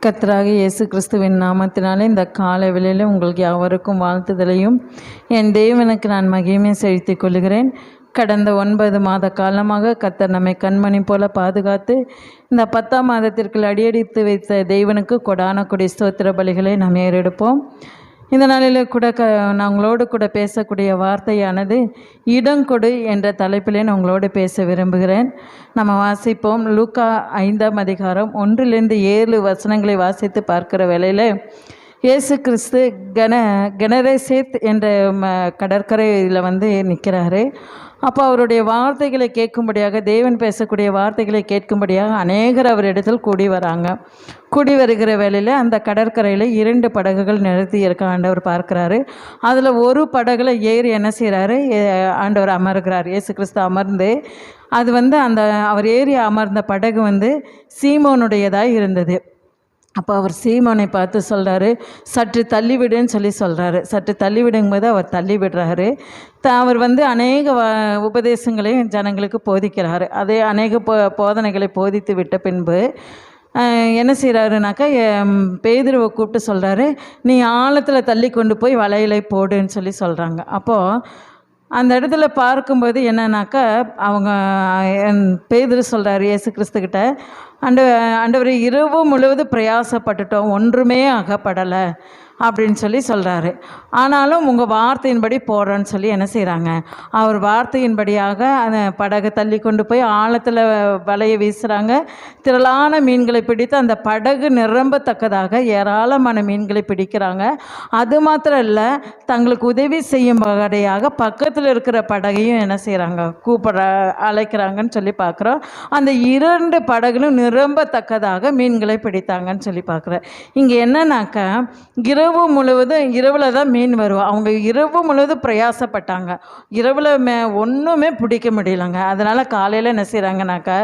கர்த்தராகிய இயேசு கிறிஸ்துவின் நாமத்தினாலே இந்த காலை வேளையிலே உங்களுக்கு யாவருக்கும் வாழ்த்துதலையும் என் தேவனுக்கு நான் மகிமையை செலுத்திக் கொள்கிறேன். கடந்த 9 மாத காலமாக கர்த்தர் நம்மை கண்மணி போல பாதுகாத்து இந்த 10ஆம் மாதத்திற்குள் அடியெடுத்து வைத்த தேவனுக்கு கொடான கொடி ஸ்தோத்திர பலிகளை நாம் ஏறெடுப்போம். இந்த நாளில் கூட நான் உங்களோடு கூட பேசக்கூடிய வார்த்தையானது இடங்கொடு என்ற தலைப்பிலே நான் உங்களோடு பேச விரும்புகிறேன். நம்ம வாசிப்போம். லூக்கா 5ஆம் அதிகாரம் 1-7 வசனங்களை வாசித்து பார்க்கிற வேளையில் இயேசு கிறிஸ்து கெனரேசேத் என்ற கடற்கரையில் நிற்கிறாரு. அப்போ அவருடைய வார்த்தைகளை கேட்கும்படியாக, தேவன் பேசக்கூடிய வார்த்தைகளை கேட்கும்படியாக அநேகர் அவர் இடத்தில் கூடி வராங்க. கூடி வருகிற வேளையில் அந்த கடற்கரையில் 2 படகுகள் நிறுத்தி இருக்க ஆண்டவர் பார்க்குறாரு. அதில் ஒரு படகுல ஏறி என்ன செய்கிறாரு, ஆண்டவர் அமர்கிறார். இயேசு கிறிஸ்து அமர்ந்து அது அந்த அவர் ஏறி அமர்ந்த படகு சீமோனுடையதாக இருந்தது. அப்போ அவர் சீமோனை பார்த்து சொல்கிறாரு, சற்று தள்ளிவிடுன்னு சொல்கிறாரு. சற்று தள்ளிவிடும்போது அவர் தள்ளி விடுறாரு. அவர் அநேக உபதேசங்களையும் ஜனங்களுக்கு போதிக்கிறாரு. அதே அநேக போதனைகளை போதித்து விட்ட பின்பு என்ன செய்கிறாருனாக்கா, பேதுருவை கூப்பிட்டு சொல்கிறாரு, நீ ஆழத்தில் தள்ளி கொண்டு போய் வலையில போடுன்னு சொல்கிறாங்க. அப்போது அந்த இடத்துல பார்க்கும்போது என்னன்னாக்கா, அவங்க பேதுரு சொல்கிறாரு இயேசு கிறிஸ்துக்கிட்ட, ஆண்டவரே இரவு முழுவதும் பிரயாசப்பட்டுட்டோம், ஒன்றுமே அகப்படலை அப்படின்னு சொல்கிறாரு. ஆனாலும் உங்கள் வார்த்தையின்படி போடுறேன்னு என்ன செய்கிறாங்க, அவர் வார்த்தையின்படியாக அந்த படகை தள்ளி கொண்டு போய் ஆழத்தில் வலையை வீசுகிறாங்க. திரளான மீன்களை பிடித்து அந்த படகு நிரம்பத்தக்கதாக ஏராளமான மீன்களை பிடிக்கிறாங்க. அது மாத்திரம் இல்லை, தங்களுக்கு உதவி செய்யும் வகையாக பக்கத்தில் இருக்கிற படகையும் என்ன செய்கிறாங்க, அழைக்கிறாங்கன்னு பார்க்குறோம். அந்த 2 படகுகளும் நிரம்பத்தக்கதாக மீன்களை பிடித்தாங்கன்னு பார்க்குறேன். இங்கே என்னன்னாக்கா, இரவு முழுவதும், இரவில் தான் மீன் வருவோம். அவங்க இரவு முழுவதும் பிரயாசப்பட்டாங்க. இரவில் ஒன்றுமே பிடிக்க முடியலங்க. அதனால் காலையில் என்ன செய்கிறாங்கனாக்கா,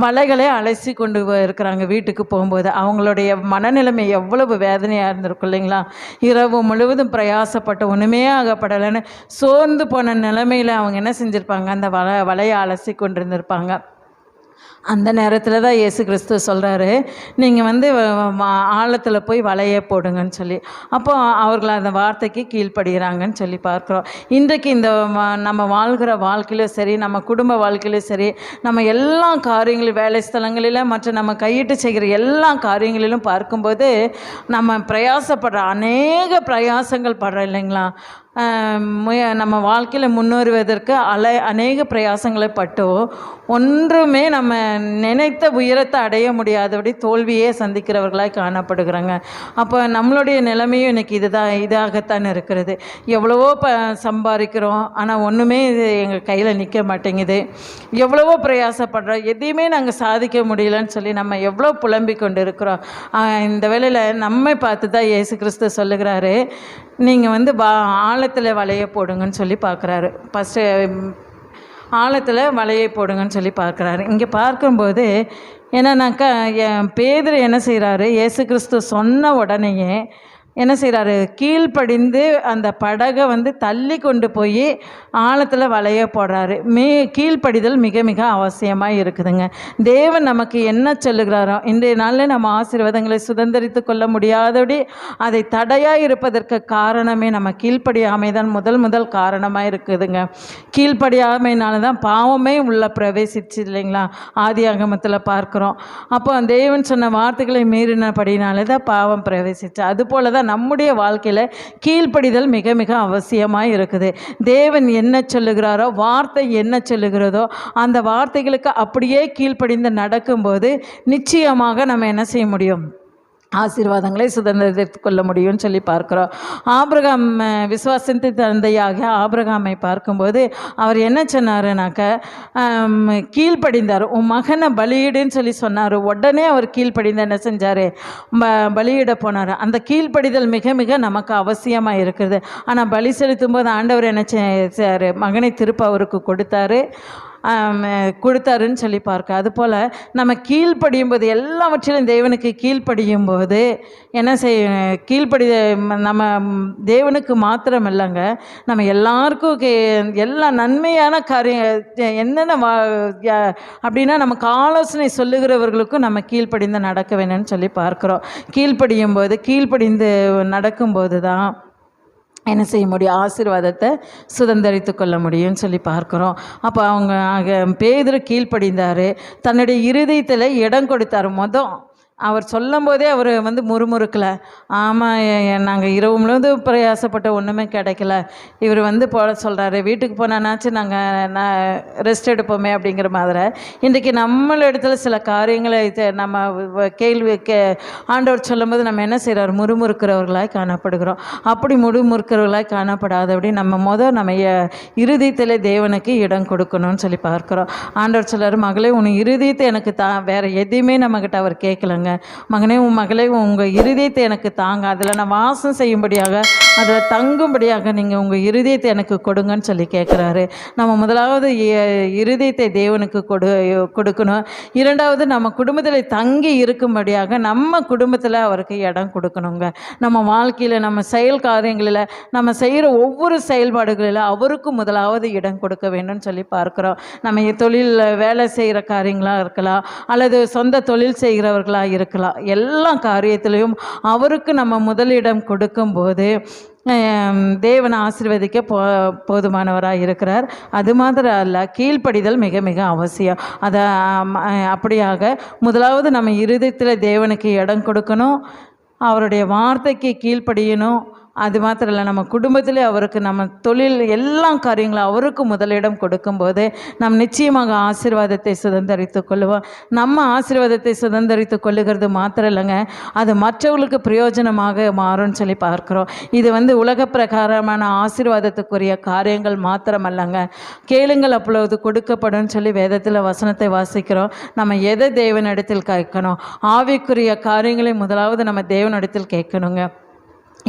வலைகளை அலசி கொண்டு இருக்கிறாங்க வீட்டுக்கு போகும்போது. அவங்களுடைய மனநிலைமை எவ்வளவு வேதனையாக இருந்திருக்கும் இல்லைங்களா. இரவு முழுவதும் பிரயாசப்பட்டு ஒன்றுமே ஆகப்படலைன்னு சோர்ந்து போன நிலைமையில் அவங்க என்ன செஞ்சுருப்பாங்க, அந்த வலையை அலசி கொண்டிருந்திருப்பாங்க. அந்த நேரத்தில் தான் இயேசு கிறிஸ்து சொல்கிறாரு, நீங்கள் ஆழத்தில் போய் வலையை போடுங்கன்னு அப்போ அவர்கள் அந்த வார்த்தைக்கு கீழ்ப்படுகிறாங்கன்னு பார்க்குறோம். இன்றைக்கு இந்த நம்ம வாழ்கிற வாழ்க்கையிலும் சரி, நம்ம குடும்ப வாழ்க்கையிலும் சரி, நம்ம எல்லா காரியங்களும், வேலை ஸ்தலங்களில் மற்ற நம்ம கையிட்டு செய்கிற எல்லா காரியங்களிலும் பார்க்கும்போது நம்ம பிரயாசப்படுற அநேக பிரயாசங்கள் படுறோம் இல்லைங்களா. நம்ம வாழ்க்கையில் முன்னேறுவதற்கு அநேக பிரயாசங்களை பட்டோம், ஒன்றுமே நம்ம நினைத்த உயரத்தை அடைய முடியாதபடி தோல்வியே சந்திக்கிறவர்களாக காணப்படுகிறாங்க. அப்போ நம்மளுடைய நிலைமையும் இன்றைக்கி இதாகத்தான் இருக்கிறது. எவ்வளவோ சம்பாதிக்கிறோம், ஆனால் ஒன்றுமே எங்கள் கையில் நிற்க மாட்டேங்குது. எவ்வளவோ பிரயாசப்படுறோம், எதையுமே நாங்கள் சாதிக்க முடியலன்னு நம்ம எவ்வளோ புலம்பிக் கொண்டு இருக்கிறோம். இந்த வேளையில் நம்மை பார்த்து தான் இயேசு கிறிஸ்து சொல்லுகிறாரு, நீங்கள் ஆழத்தில் வலையை போடுங்கன்னு பார்க்குறாரு. ஃபஸ்ட்டு ஆழத்தில் வலையை போடுங்கன்னு பார்க்குறாரு. இங்கே பார்க்கும்போது என்னன்னாக்கா, பேதுரு என்ன செய்கிறாரு, இயேசு கிறிஸ்து சொன்ன உடனேயே என்ன செய்கிறாரு, கீழ்ப்படிந்து அந்த படகை தள்ளி கொண்டு போய் ஆழத்தில் வலைய போடுறாரு. கீழ்ப்படிதல் மிக மிக அவசியமாக இருக்குதுங்க. தேவன் நமக்கு என்ன சொல்லுகிறாரோ, இன்றைய நாளில் நம்ம ஆசீர்வாதங்களை சுதந்திரித்து கொள்ள முடியாதபடி அதை தடையாக இருப்பதற்கு காரணமே நம்ம கீழ்ப்படியாமை தான் முதல் காரணமாக இருக்குதுங்க. கீழ்ப்படியாமைனால தான் பாவமே உள்ள பிரவேசிச்சு இல்லைங்களா, ஆதியாகமத்தில் பார்க்குறோம். அப்போ தேவன் சொன்ன வார்த்தைகளை மீறினபடினாலே தான் பாவம் பிரவேசிச்சு. அதுபோல தான் நம்முடைய வாழ்க்கையில் கீழ்ப்படிதல் மிக மிக அவசியமாக இருக்குது. தேவன் என்ன சொல்லுகிறாரோ, வார்த்தை என்ன சொல்லுகிறதோ, அந்த வார்த்தைகளுக்கு அப்படியே கீழ்ப்படிந்து நடக்கும்போது நிச்சயமாக நம்ம என்ன செய்ய முடியும், ஆசீர்வாதங்களை சுதந்திரத்து கொள்ள முடியும்னு பார்க்குறோம். ஆபிரகாம், விசுவாசத்தின் தந்தையாக ஆபிரகாமை பார்க்கும்போது அவர் என்ன சொன்னாருனாக்க, கீழ்ப்படிந்தார். உன் மகனை பலியிடுன்னு சொன்னார். உடனே அவர் கீழ்ப்படிந்து என்ன செஞ்சார், பலியிட போனார். அந்த கீழ்ப்படிதல் மிக மிக நமக்கு அவசியமாக இருக்குது. ஆனால் பலி செலுத்தும் போது ஆண்டவர் என்ன செய்யார், மகனை திருப்ப அவருக்கு கொடுத்தாரு. கொடுத்தாருன்னு சொல்லி பார்க்க. அதுபோல் நம்ம கீழ்ப்படியும் போது, எல்லாவற்றிலும் தேவனுக்கு கீழ்ப்படியும் போது என்ன கீழ்ப்படி நம்ம தேவனுக்கு மாத்திரம் இல்லைங்க, நம்ம எல்லாருக்கும் எல்லா நன்மையான காரியம் என்னென்ன அப்படின்னா நமக்கு ஆலோசனை சொல்லுகிறவர்களுக்கும் நம்ம கீழ்ப்படிந்து நடக்க வேணும்னு சொல்லி பார்க்குறோம். கீழ்ப்படிந்து நடக்கும்போது தான் என்ன செய்ய முடியும், ஆசீர்வாதத்தை சுதந்திரித்து கொள்ள முடியும்னு சொல்லி பார்க்குறோம். அப்போ பேதுரு கீழ்ப்படிந்தார், தன்னுடைய இருதயத்தில் இடம் கொடுத்தார். அவர் சொல்லும் போதே அவர் முறுமுறுக்கலை. ஆமாம், நாங்கள் இரவு முழுவதும் பிரயாசப்பட்ட ஒன்றுமே கிடைக்கல, இவர் போட சொல்கிறாரு, வீட்டுக்கு போனானாச்சும் நாங்கள் ரெஸ்ட் எடுப்போமே அப்படிங்கிற மாதிரி. இன்றைக்கி நம்மளிடத்துல சில காரியங்களை நம்ம ஆண்டவர் சொல்லும்போது நம்ம என்ன செய்கிறார், முறுமுறுக்கிறவர்களாய் காணப்படுகிறோம். அப்படி முறுமுறுக்கிறவர்களாய் காணப்படாதபடி நம்ம இருதயத்தில் தேவனுக்கு இடம் கொடுக்கணும்னு சொல்லி பார்க்குறோம். ஆண்டவர் சொல்கிறார், மகளே உன் இருதயத்தை எனக்கு வேறு எதையுமே நம்மக்கிட்ட அவர் கேட்கலங்க. மகனே உன் மகளே உங்கள் இருதயத்தை எனக்கு தாங்க, அதில் நான் வாசம் செய்யும்படியாக, அதில் தங்கும்படியாக நீங்கள் உங்கள் இருதயத்தை எனக்கு கொடுங்கன்னு சொல்லி கேட்குறாரு. நம்ம முதலாவது இருதயத்தை தேவனுக்கு கொடுக்கணும். இரண்டாவது நம்ம குடும்பத்தில் தங்கி இருக்கும்படியாக நம்ம குடும்பத்தில் அவருக்கு இடம் கொடுக்கணுங்க. நம்ம வாழ்க்கையில், நம்ம செயல் காரியங்களில், நம்ம செய்கிற ஒவ்வொரு செயல்பாடுகளில் அவருக்கு முதலாவது இடம் கொடுக்க வேண்டும்னு சொல்லி பார்க்குறோம். நம்ம தொழில் வேலை செய்கிற காரியங்களாக இருக்கலாம், அல்லது சொந்த தொழில் செய்கிறவர்களாக இருக்கலாம், எல்லா காரியத்திலையும் அவருக்கு நம்ம முதலிடம் கொடுக்கும்போது தேவனை ஆசீர்வதிக்க போதுமானவராக இருக்கிறார். அது மாத்திரம் அல்ல, கீழ்ப்படிதல் மிக மிக அவசியம். அப்படியாக முதலாவது நம்ம இருதயத்தில் தேவனுக்கு இடம் கொடுக்கணும், அவருடைய வார்த்தைக்கு கீழ்ப்படியணும். அது மாத்திரம் இல்லை, நம்ம குடும்பத்திலே அவருக்கு, நம்ம தொழில் எல்லா காரியங்களும் அவருக்கு முதலிடம் கொடுக்கும்போது நாம் நிச்சயமாக ஆசீர்வாதத்தை சுதந்திரித்து கொள்ளுவோம். நம்ம ஆசீர்வாதத்தை சுதந்திரித்து கொள்ளுகிறது மாத்திரம் இல்லைங்க, அது மற்றவர்களுக்கு பிரயோஜனமாக மாறும்னு சொல்லி பார்க்குறோம். இது உலக பிரகாரமான ஆசீர்வாதத்துக்குரிய காரியங்கள் மாத்திரம் அல்லங்க. கேளுங்கள் அப்பொழுது கொடுக்கப்படும் சொல்லி வேதத்தில் வசனத்தை வாசிக்கிறோம். நம்ம எதை தேவனிடத்தில் கேட்கணும், ஆவிக்குரிய காரியங்களை முதலாவது நம்ம தேவனிடத்தில் கேட்கணுங்க.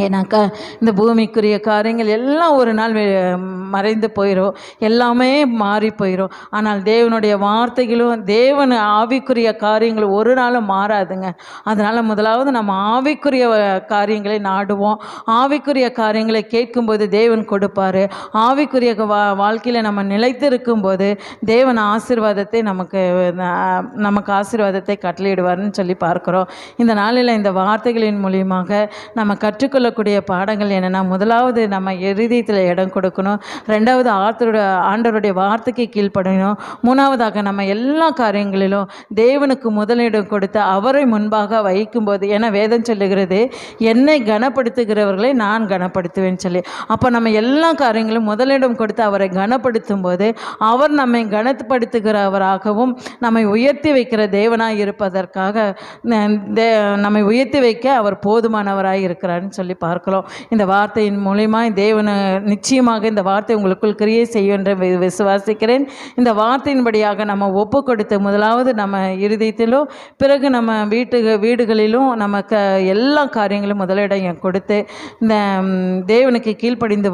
ஏன்னாக்கா இந்த பூமிக்குரிய காரியங்கள் எல்லாம் ஒரு நாள் மறைந்து போயிடும், எல்லாமே மாறி போயிடும். ஆனால் தேவனுடைய வார்த்தைகளும் தேவன் ஆவிக்குரிய காரியங்கள் ஒரு நாளும் மாறாதுங்க. அதனால் முதலாவது நம்ம ஆவிக்குரிய காரியங்களை நாடுவோம். ஆவிக்குரிய காரியங்களை கேட்கும்போது தேவன் கொடுப்பார். ஆவிக்குரிய வாழ்க்கையில் நம்ம நிலைத்து இருக்கும்போது தேவன் ஆசீர்வாதத்தை நமக்கு ஆசீர்வாதத்தை கட்டளையிடுவார்னு சொல்லி பார்க்குறோம். இந்த நாளில் இந்த வார்த்தைகளின் மூலியமாக நம்ம கற்றுக்கொள்ளக்கூடிய பாடங்கள் என்னென்னா, முதலாவது நம்ம இருதயத்தில் இடம் கொடுக்கணும், ரெண்டாவது ஆண்டவருடைய வார்த்தைக்கு கீழ்ப்படணும், மூணாவதாக நம்ம எல்லா காரியங்களிலும் தேவனுக்கு முதலிடம் கொடுத்து அவரை முன்பாக வைக்கும்போது, ஏன்னா வேதம் சொல்லுகிறது, என்னை கனப்படுத்துகிறவர்களை நான் கனப்படுத்துவேன்னு சொல்லி. அப்போ நம்ம எல்லா காரியங்களும் முதலிடம் கொடுத்து அவரை கனப்படுத்தும் போது அவர் நம்மை கனப்படுத்துகிறவராகவும் நம்மை உயர்த்தி வைக்கிற தேவனாக இருப்பதற்காக நம்மை உயர்த்தி வைக்க அவர் போதுமானவராக இருக்கிறார்னு சொல்லி பார்க்கலாம். இந்த வார்த்தையின் மூலமா தேவன் நிச்சயமாக இந்த வார்த்தை உங்களுக்குள் கிரியை செய்யும் என்று விசுவாசிக்கிறேன். இந்த வார்த்தையின்படியாக நம்ம ஒப்பு கொடுத்து முதலாவது நம்ம இருதயத்திலோ, பிறகு நம்ம வீடுகளிலும் நமக்கு எல்லா காரியங்களும் முதலிடம் கொடுத்து இந்த தேவனுக்கு கீழ்ப்படிந்து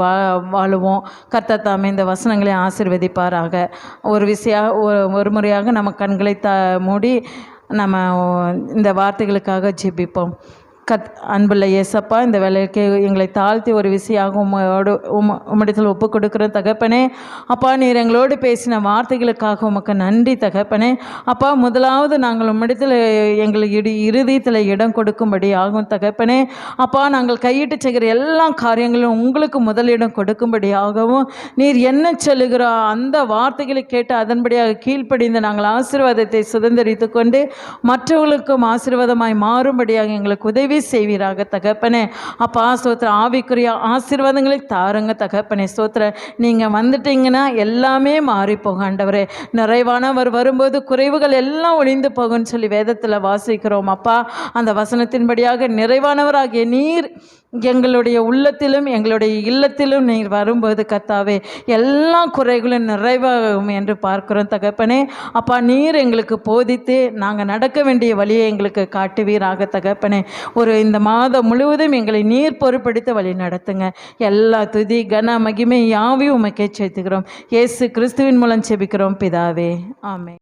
வாழுவோம். கர்த்தர் தாமே இந்த வசனங்களை ஆசீர்வதிப்பாராக. ஒரு முறையாக நம்ம கண்களை மூடி நம்ம இந்த வார்த்தைகளுக்காக ஜெபிப்போம். அன்புள்ள இயேசப்பா, இந்த வேலைக்கு எங்களை தாழ்த்தி ஒரு விஷயாக உம்மிடத்தில் ஒப்பு கொடுக்குற தகப்பனே. அப்பா, நீர் எங்களோடு பேசின வார்த்தைகளுக்காக உமக்கு நன்றி தகப்பனே. அப்பா, முதலாவது நாங்கள் உம்மிடத்தில் எங்களுக்கு இருதயத்தில் இடம் கொடுக்கும்படி ஆகும் தகப்பனே. அப்பா, நாங்கள் கையிட்டு செய்கிற எல்லா காரியங்களும் உங்களுக்கு முதலிடம் கொடுக்கும்படியாகவும், நீர் என்ன சொல்லுகிறோ அந்த வார்த்தைகளை கேட்டு அதன்படியாக கீழ்ப்படிந்து நாங்கள் ஆசீர்வாதத்தை சுதந்திரித்து கொண்டு மற்றவர்களுக்கும் ஆசீர்வாதமாய் மாறும்படியாக எங்களுக்கு உதவி செய்வீராக தகப்பனே. அப்பா, ஸ்தோத்திர, ஆவிக்குரிய ஆசீர்வாதங்களை தாருங்க தகப்பனே. ஸ்தோத்திர, நீங்கள் வந்துட்டீங்கன்னா எல்லாமே மாறி போகும் ஆண்டவரே. நிறைவானவர் வரும்போது குறைவுகள் எல்லாம் ஒழிந்து போகும்னு சொல்லி வேதத்தில் வாசிக்கிறோம். அப்பா, அந்த வசனத்தின்படியாக நிறைவானவராகிய நீர் எங்களுடைய உள்ளத்திலும் எங்களுடைய இல்லத்திலும் நீர் வரும்போது கர்த்தாவே எல்லா குறைகளும் நிறைவாகும் என்று பார்க்கிறோம் தகப்பனே. அப்பா, நீர் எங்களுக்கு போதித்து நாங்கள் நடக்க வேண்டிய வழியை எங்களுக்கு காட்டுவீராக தகப்பனே. இந்த மாதம் முழுவதும் எங்களை நீர் பொறுப்படுத்த வழி நடத்துங்க. எல்லா துதி கன மகிமை யாவையும் உமக்கே சேர்த்துக்கிறோம். இயேசு கிறிஸ்துவின் மூலம் செபிக்கிறோம் பிதாவே, ஆமென்.